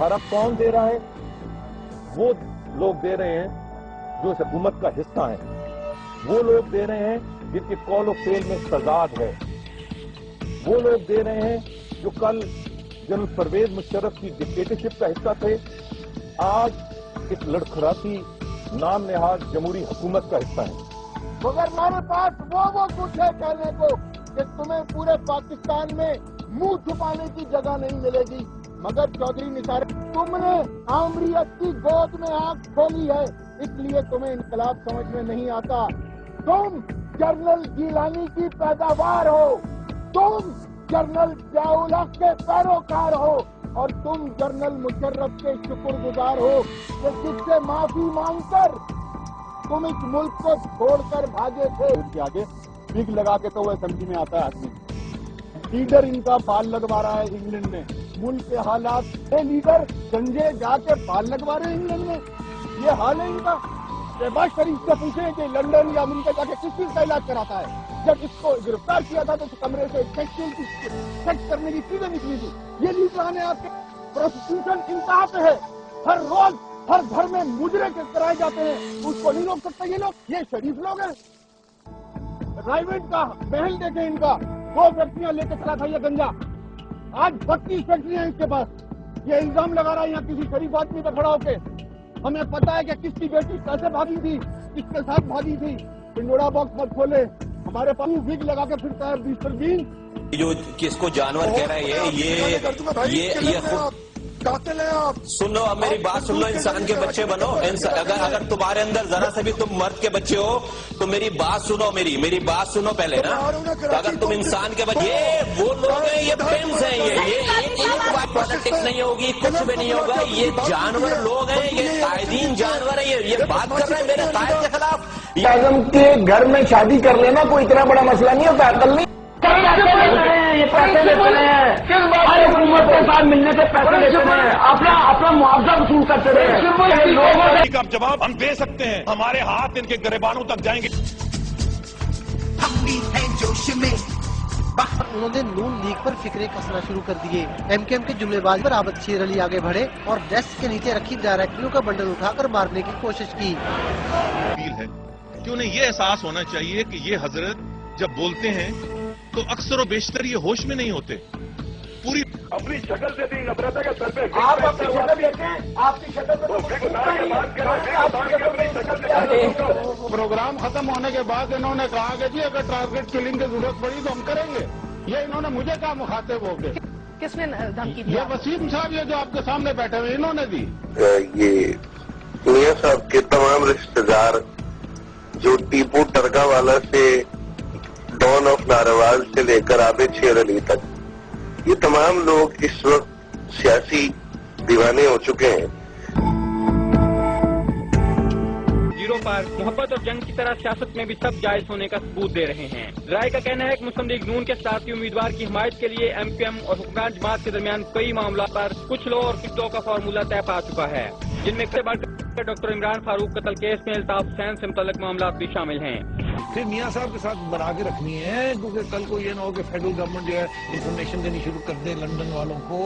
सहारा कौन दे रहा है? वो लोग दे रहे हैं जो इस हुकूमत का हिस्सा है, वो लोग दे रहे हैं जिनकी कौल और फेल में तजाद है, वो लोग दे रहे हैं जो कल जनरल परवेज मुशर्रफ की डिक्टेटरशिप का हिस्सा थे, आज इस लड़खड़ाती नाम नेहाज जमहूरी हुकूमत का हिस्सा है। मगर हमारे पास वो कुछ है कहने को कि तुम्हें पूरे पाकिस्तान में मुंह छुपाने की जगह नहीं मिलेगी। मगर चौधरी निसार, तुमने आमरीत की गोद में आंख खोली है, इसलिए तुम्हें इनकलाब समझ में नहीं आता। तुम जनरल गीलानी की पैदावार हो, तुम जनरल जियाउल-हक के पैरोकार हो, और तुम जनरल मुशर्रफ के शुक्रगुजार हो कि जिससे माफी मांगकर तुम इस मुल्क को छोड़कर भागे थे। उनके आगे बिग लगा के तो वो असेंबली में आता है आदमी। लीडर इनका बाल लगवा रहा है इंग्लैंड में। मुल्क के हालात, ये लीडर संजय जाके बाल लगवा रहे हैं इंग्लैंड में, ये हाल है इनका। शहबाज शरीफ से पूछे कि लंदन या अमेरिका जाके किस चीज का इलाज कराता है। जब इसको गिरफ्तार किया था तो उस कमरे से सेक्स करने की चीजें निकली थी। ये लीडर ने आपके प्रोसिक्यूशन इंतहा पे है, हर रोज हर घर में मुजरे कराए जाते हैं, उसको नहीं रोक सकते ये लोग। ये शरीफ लोग हैं। राइवेट का महल देखे इनका, 2 फैक्ट्रियां लेके चला था ये गंजा, आज 32 फैक्ट्रियां इसके पास। ये इल्जाम लगा रहा है यहाँ किसी शरीफ आदमी पे खड़ा होके। हमें पता है कि किसकी बेटी कैसे भागी थी, किसके साथ भागी थी। पिंडोरा बॉक्स मत खोले, हमारे पास विग लगा के फिरता है 20 पर 20। जो किसको जानवर कह रहे हैं ये खुद कातिल है आप। सुन लो, अब मेरी बात सुन लो, इंसान के बच्चे बनो। अगर तुम्हारे अंदर जरा से भी तुम मर्द के बच्चे हो तो मेरी बात सुनो, मेरी बात सुनो पहले ना। अगर तुम इंसान के बच्चे, वो लोग हैं, ये पेंस हैं, ये पॉलिटिक्स नहीं होगी, कुछ भी नहीं होगा। ये जानवर लोग हैं, ये कायदीन जानवर है। ये बात कर रहे हैं मेरे कायद के खिलाफ। आजम के घर में शादी कर लेना कोई इतना बड़ा मसला नहीं होता, अकल नहीं। ये पैसे लेते हैं, हर हुकूमत के साथ मिलने से पैसे लेते हैं, अपना मुआवजा वसूल करते रहे। आप जवाब हम दे सकते हैं, हमारे हाथ इनके गिरेबानों तक जाएंगे। उन्होंने नून लीग पर फिक्रे कसना शुरू कर दिए। एमकेएम के जुमलेबाज पर आबद शेर अली आगे बढ़े और डेस्क के नीचे रखी डायरेक्टरियों का बंडल उठाकर मारने की कोशिश की। अपील है कि उन्हें ये एहसास होना चाहिए कि ये हजरत जब बोलते हैं तो अक्सर और बेशतर ये होश में नहीं होते। पूरी अपनी शक्ल से भी नफरत है, सर पे आप अपनी शक्ल देखें, आपकी शक्ल प्रोग्राम खत्म होने के बाद इन्होंने कहा कि जी अगर टारगेट किलिंग की जरूरत पड़ी तो हम करेंगे। ये इन्होंने मुझे कहा मुखातिब होके। किसने धमकी दी? ये वसीम साहब, ये जो आपके सामने बैठे हुए, इन्होंने दी। ये मियां साहब के तमाम रिश्तेदार जो टीपू टरकावाला से डॉन ऑफ नारावाल से लेकर आबिद शेर अली तक, ये तमाम लोग इस वक्त सियासी दीवाने हो चुके हैं। जीरो पर मोहब्बत और जंग की तरह सियासत में भी सब जायज होने का सबूत दे रहे हैं। राय का कहना है कि मुस्लिम लीग नून के सियासी उम्मीदवार की हिमायत के लिए एमकेएम और हुक्मरान जमात के दरमियान कई मामला पर कुछ लो और कुछ लो का फार्मूला तय पा चुका है, जिनमें से बढ़कर डॉक्टर इमरान फारूक कत्ल केस में अल्ताफ हुसैन से मुतल्लिक मामला भी शामिल हैं। फिर मियाँ साहब के साथ बना के रखनी है, क्योंकि कल को ये ना हो कि फेडरल गवर्नमेंट जो है इंफॉर्मेशन देनी शुरू कर दे लंदन वालों को।